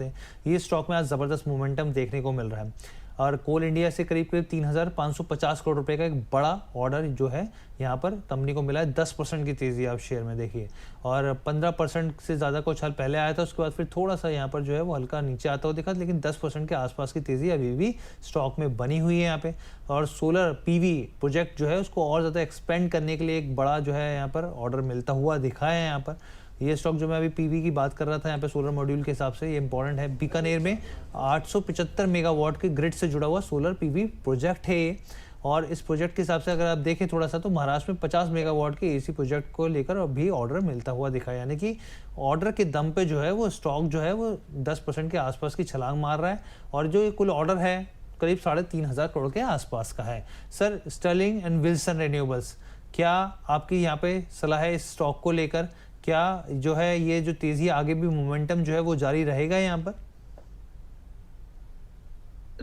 हैं। ये स्टॉक में आज ज़बरदस्त मोमेंटम देखने को मिल रहा है और कोल इंडिया से करीब 3,550 करोड़ रुपए का एक बड़ा ऑर्डर जो है यहाँ पर कंपनी को मिला है। 10% की तेज़ी आप शेयर में देखिए और 15% से ज़्यादा कुछ साल पहले आया था, उसके बाद फिर थोड़ा सा यहाँ पर जो है वो हल्का नीचे आता हुआ दिखा, लेकिन 10% के आसपास की तेज़ी अभी भी स्टॉक में बनी हुई है यहाँ पे। और सोलर पीवी प्रोजेक्ट जो है उसको और ज़्यादा एक्सपेंड करने के लिए एक बड़ा जो है यहाँ पर ऑर्डर मिलता हुआ दिखा है। यहाँ पर ये स्टॉक जो मैं अभी पीवी की बात कर रहा था यहाँ पे सोलर मॉड्यूल के हिसाब से ये इंपॉर्टेंट है। बीकानेर में 875 मेगावाट के ग्रिड से जुड़ा हुआ सोलर पीवी प्रोजेक्ट है ये, और इस प्रोजेक्ट के हिसाब से अगर आप देखें थोड़ा सा तो महाराष्ट्र में 50 मेगावाट के एसी प्रोजेक्ट को लेकर अभी ऑर्डर मिलता हुआ दिखा है। यानी कि ऑर्डर के दम पे जो है वो स्टॉक जो है वो 10% के आसपास की छलांग मार रहा है और जो ये कुल ऑर्डर है करीब 3,500 करोड़ के आसपास का है। Sir, sterling and Wilson renewables, क्या आपकी यहाँ पे सलाह है इस स्टॉक को लेकर? क्या जो है ये जो तेजी आगे भी मोमेंटम जो है वो जारी रहेगा यहाँ पर?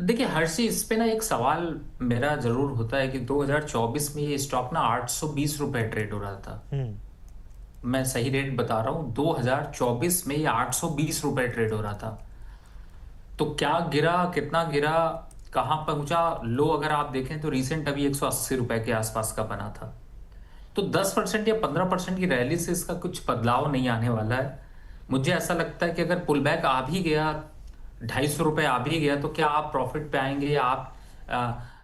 देखिए हर्षी, इस पे ना एक सवाल मेरा जरूर होता है कि 2024 में ये स्टॉक ना 820 रुपए ट्रेड हो रहा था। मैं सही रेट बता रहा हूँ, 2024 में ये 820 रुपए ट्रेड हो रहा था। तो क्या गिरा, कितना गिरा, कहाँ पहुंचा? लो अगर आप देखें तो रिसेंट अभी 180 रुपए के आसपास का बना था। तो 10% या 15% की रैली से इसका कुछ बदलाव नहीं आने वाला है। मुझे ऐसा लगता है कि अगर पुल बैक आ भी गया, 250 रुपए आ भी गया, तो क्या आप प्रॉफिट पे आएंगे या आप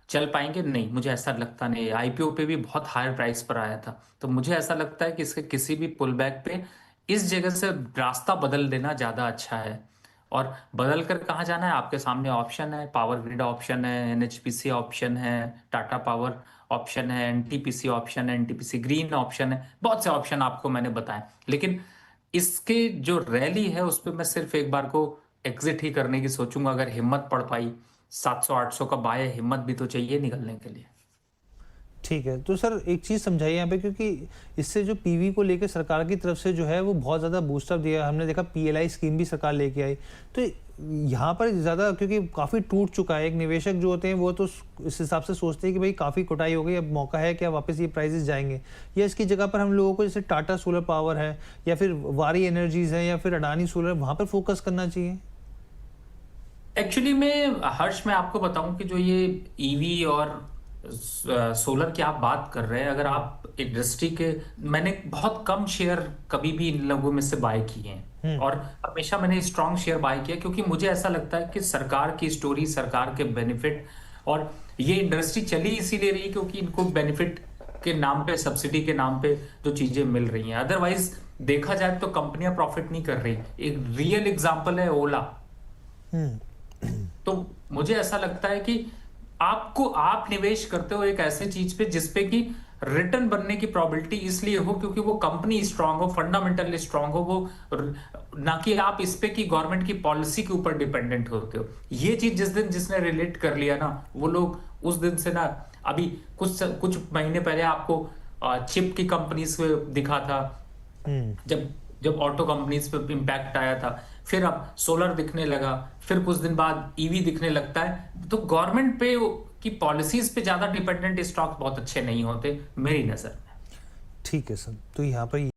चल पाएंगे? नहीं, मुझे ऐसा लगता नहीं। आईपीओ पे भी बहुत हायर प्राइस पर आया था, तो मुझे ऐसा लगता है कि इसके किसी भी पुल बैक पे इस जगह से रास्ता बदल देना ज्यादा अच्छा है। और बदल कर कहाँ जाना है? आपके सामने ऑप्शन है, पावर ग्रिड ऑप्शन है, एनएचपीसी ऑप्शन है, टाटा पावर ऑप्शन है, एनटीपीसी ऑप्शन है, एनटीपीसी ग्रीन ऑप्शन है, बहुत से ऑप्शन आपको मैंने बताए। लेकिन इसके जो रैली है उस पर मैं सिर्फ एक बार को एग्जिट ही करने की सोचूंगा, अगर हिम्मत पड़ पाई। 700-800 का बाय है, हिम्मत भी तो चाहिए निकलने के लिए। ठीक है, तो सर एक चीज़ समझाइए यहाँ पे, क्योंकि इससे जो पीवी को लेकर सरकार की तरफ से जो है वो बहुत ज़्यादा बूस्टअप दिया। हमने देखा पीएलआई स्कीम भी सरकार लेके आई, तो यहाँ पर ज़्यादा क्योंकि काफ़ी टूट चुका है। एक निवेशक जो होते हैं वो तो इस हिसाब से सोचते हैं कि भाई काफ़ी कुटाई हो गई, अब मौका है क्या वापस ये प्राइजेस जाएंगे, या इसकी जगह पर हम लोगों को जैसे टाटा सोलर पावर है या फिर वारी एनर्जीज है या फिर अडानी सोलर, वहाँ पर फोकस करना चाहिए? एक्चुअली में हर्ष, मैं आपको बताऊं कि जो ये ईवी और सोलर की आप बात कर रहे हैं, अगर आप इंडस्ट्री के, मैंने बहुत कम शेयर कभी भी इन लोगों में से बाय किए हैं और हमेशा मैंने स्ट्रांग शेयर बाय किया, क्योंकि मुझे ऐसा लगता है कि सरकार की स्टोरी, सरकार के बेनिफिट, और ये इंडस्ट्री चली इसीलिए रही क्योंकि इनको बेनिफिट के नाम पे, सब्सिडी के नाम पे जो चीजें मिल रही हैं। अदरवाइज देखा जाए तो कंपनियां प्रॉफिट नहीं कर रही। एक रियल एग्जांपल है ओला। तो मुझे ऐसा लगता है कि आप निवेश करते हो एक ऐसे चीज पे जिसपे कि रिटर्न बनने की प्रोबेबिलिटी इसलिए हो क्योंकि वो कंपनी स्ट्रांग हो, फंडामेंटली स्ट्रांग हो, वो ना कि आप इस पे कि गवर्नमेंट की पॉलिसी के ऊपर डिपेंडेंट होते हो। ये चीज जिस दिन जिसने रिलेट कर लिया ना, वो लोग उस दिन से ना, अभी कुछ महीने पहले आपको चिप की कंपनीज दिखा था, जब जब ऑटो कंपनीज पे इंपैक्ट आया था, फिर अब सोलर दिखने लगा, फिर कुछ दिन बाद ईवी दिखने लगता है। तो गवर्नमेंट पे की पॉलिसीज पे ज्यादा डिपेंडेंट स्टॉक बहुत अच्छे नहीं होते मेरी नजर में। ठीक है सर, तो यहाँ पर